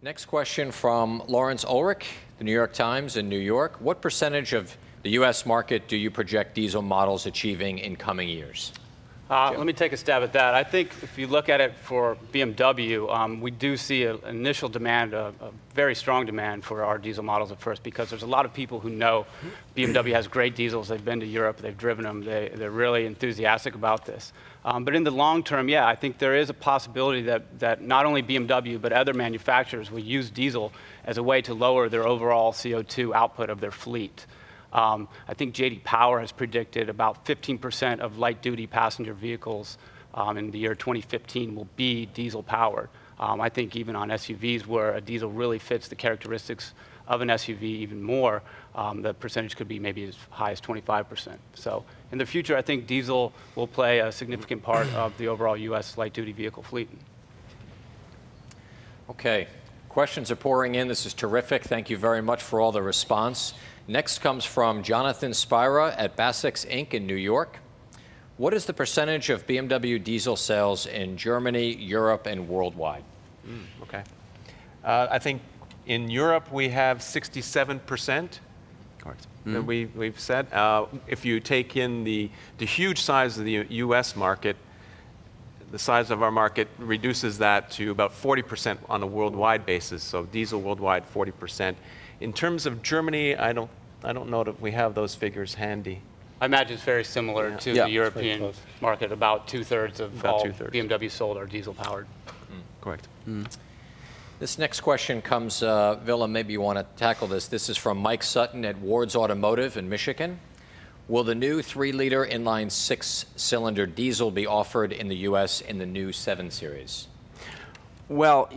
Next question from Lawrence Ulrich, the New York Times in New York. What percentage of the U.S. market do you project diesel models achieving in coming years? Let me take a stab at that. I think if you look at it for BMW, we do see an initial demand, a very strong demand for our diesel models at first, because there's a lot of people who know BMW has great diesels. They've been to Europe, they've driven them, they're really enthusiastic about this. But in the long term, yeah, I think there is a possibility that not only BMW, but other manufacturers will use diesel as a way to lower their overall CO2 output of their fleet. I think J.D. Power has predicted about 15% of light-duty passenger vehicles in the year 2015 will be diesel-powered. I think even on SUVs, where a diesel really fits the characteristics of an SUV even more, the percentage could be maybe as high as 25%. So in the future, I think diesel will play a significant part of the overall U.S. light-duty vehicle fleet. Okay. Questions are pouring in. This is terrific. Thank you very much for all the response. Next comes from Jonathan Spira at Basix Inc. in New York. What is the percentage of BMW diesel sales in Germany, Europe, and worldwide? Okay. I think in Europe we have 67%. Correct. That we've said. If you take in the huge size of the U.S. market, the size of our market reduces that to about 40% on a worldwide basis. So diesel worldwide, 40%. In terms of Germany, I don't know that we have those figures handy. I imagine it's very similar to the European market. About two-thirds of all BMW sold are diesel-powered. Correct. This next question comes, Willem, maybe you want to tackle this. This is from Mike Sutton at Ward's Automotive in Michigan. Will the new 3-liter inline 6-cylinder diesel be offered in the U.S. in the new 7 Series? Well,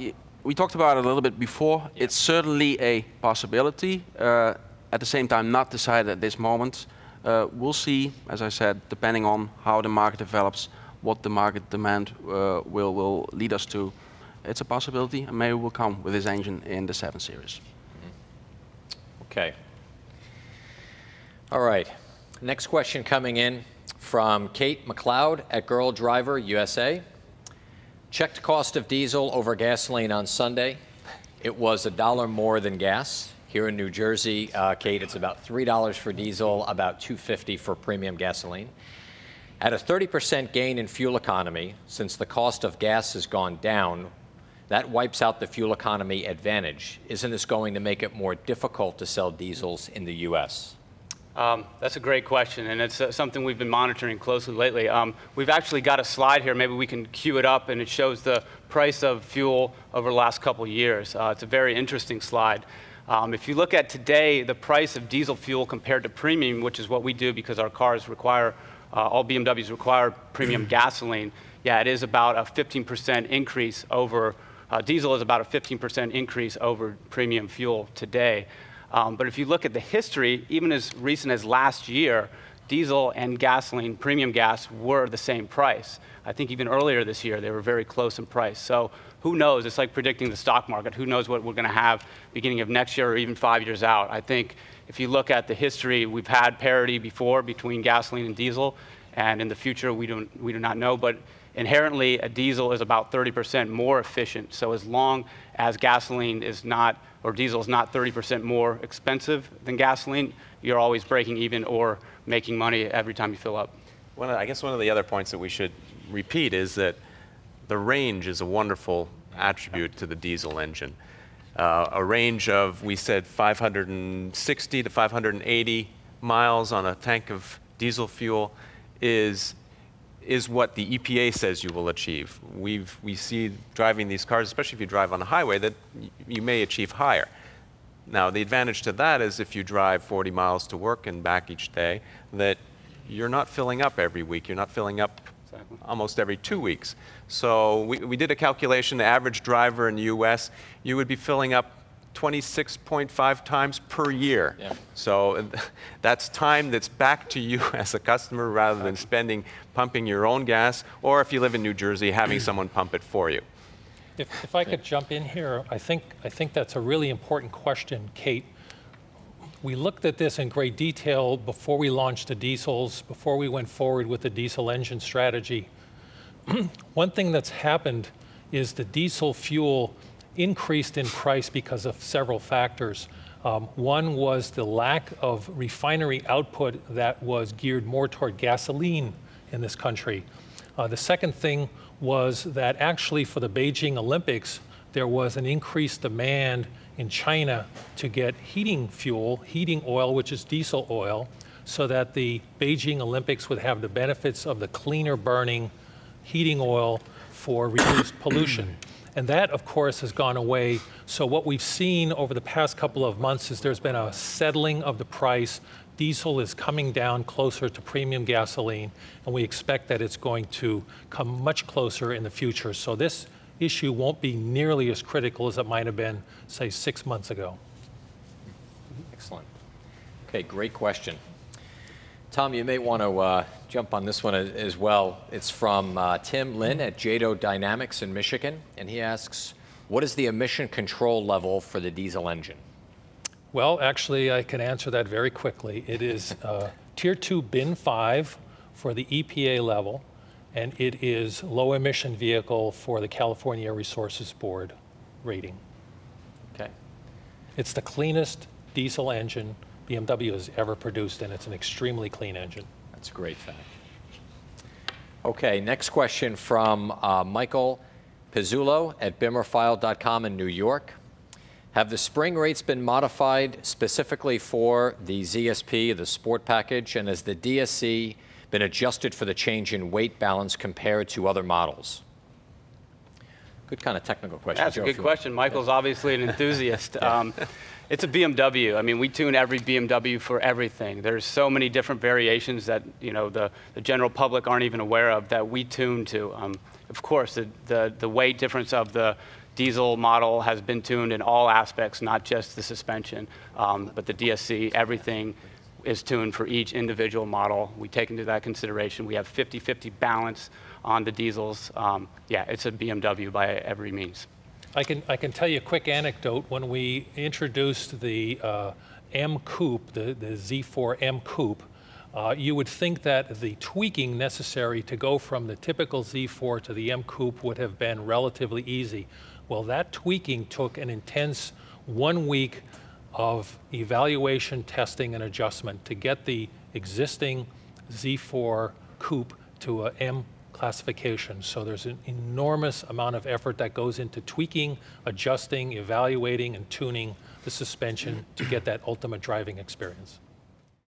we talked about it a little bit before. It's certainly a possibility. At the same time, not decided at this moment. We'll see, as I said, depending on how the market develops, what the market demand will lead us to. It's a possibility, and maybe we'll come with this engine in the 7 Series. Okay. All right. Next question coming in from Kate McLeod at Girl Driver USA. Checked cost of diesel over gasoline on Sunday. It was $1 more than gas. Here in New Jersey, Kate, it's about $3 for diesel, about $2.50 for premium gasoline. At a 30% gain in fuel economy, since the cost of gas has gone down, that wipes out the fuel economy advantage. Isn't this going to make it more difficult to sell diesels in the U.S.? That's a great question, and it's something we've been monitoring closely lately. We've actually got a slide here. Maybe we can cue it up, and it shows the price of fuel over the last couple of years. It's a very interesting slide. If you look at today, the price of diesel fuel compared to premium, which is what we do because our cars require, all BMWs require premium gasoline, yeah, it is about a 15% increase over, diesel is about a 15% increase over premium fuel today. But if you look at the history, even as recent as last year, diesel and gasoline, premium gas, were the same price. I think even earlier this year, they were very close in price. So who knows? It's like predicting the stock market. Who knows what we're going to have beginning of next year or even 5 years out? I think if you look at the history, we've had parity before between gasoline and diesel, and in the future, we do not know. But inherently, a diesel is about 30% more efficient. So as long as gasoline is not, or diesel is not 30% more expensive than gasoline, you're always breaking even or making money every time you fill up. I guess one of the other points that we should repeat is that the range is a wonderful attribute to the diesel engine. A range of, we said, 560 to 580 miles on a tank of diesel fuel is what the EPA says you will achieve. We see driving these cars, especially if you drive on the highway, that you may achieve higher. Now, the advantage to that is if you drive 40 miles to work and back each day, that you're not filling up every week. You're not filling up almost every 2 weeks. So we did a calculation. The average driver in the U.S., you would be filling up 26.5 times per year. Yeah. So that's time that's back to you as a customer rather than pumping your own gas, or if you live in New Jersey, having someone pump it for you. If I could jump in here, I think that's a really important question, Kate. We looked at this in great detail before we launched the diesels, before we went forward with the diesel engine strategy. One thing that's happened is the diesel fuel increased in price because of several factors. One was the lack of refinery output that was geared more toward gasoline in this country. The second thing was that actually for the Beijing Olympics, there was an increased demand in China to get heating fuel, heating oil, which is diesel oil, so that the Beijing Olympics would have the benefits of the cleaner burning heating oil for reduced pollution. And that, of course, has gone away. So what we've seen over the past couple of months is there's been a settling of the price. Diesel is coming down closer to premium gasoline, and we expect that it's going to come much closer in the future. So this issue won't be nearly as critical as it might have been, say, 6 months ago. Excellent. Okay, great question. Tom, you may want to jump on this one as well. It's from Tim Lin at Jado Dynamics in Michigan, and he asks, what is the emission control level for the diesel engine? Well, actually, I can answer that very quickly. It is Tier 2 Bin 5 for the EPA level, and it is low emission vehicle for the California Air Resources Board rating. Okay. It's the cleanest diesel engine BMW has ever produced, and it's an extremely clean engine. That's a great fact. Okay, next question from Michael Pizzullo at bimmerfile.com in New York. Have the spring rates been modified specifically for the ZSP, the Sport package, and has the DSC been adjusted for the change in weight balance compared to other models? Good kind of technical question. That's a good question. Michael's obviously an enthusiast. It's a BMW. I mean, we tune every BMW for everything. There's so many different variations that the general public aren't even aware of that we tune to. Of course, the weight difference of the diesel model has been tuned in all aspects, not just the suspension, but the DSC, everything is tuned for each individual model. We take into that consideration. We have 50-50 balance on the diesels. Yeah, it's a BMW by every means. I can tell you a quick anecdote. When we introduced the M Coupe, the Z4 M Coupe, you would think that the tweaking necessary to go from the typical Z4 to the M Coupe would have been relatively easy. Well, that tweaking took an intense 1 week of evaluation, testing, and adjustment to get the existing Z4 Coupe to a M classification. So there's an enormous amount of effort that goes into tweaking, adjusting, evaluating, and tuning the suspension to get that ultimate driving experience.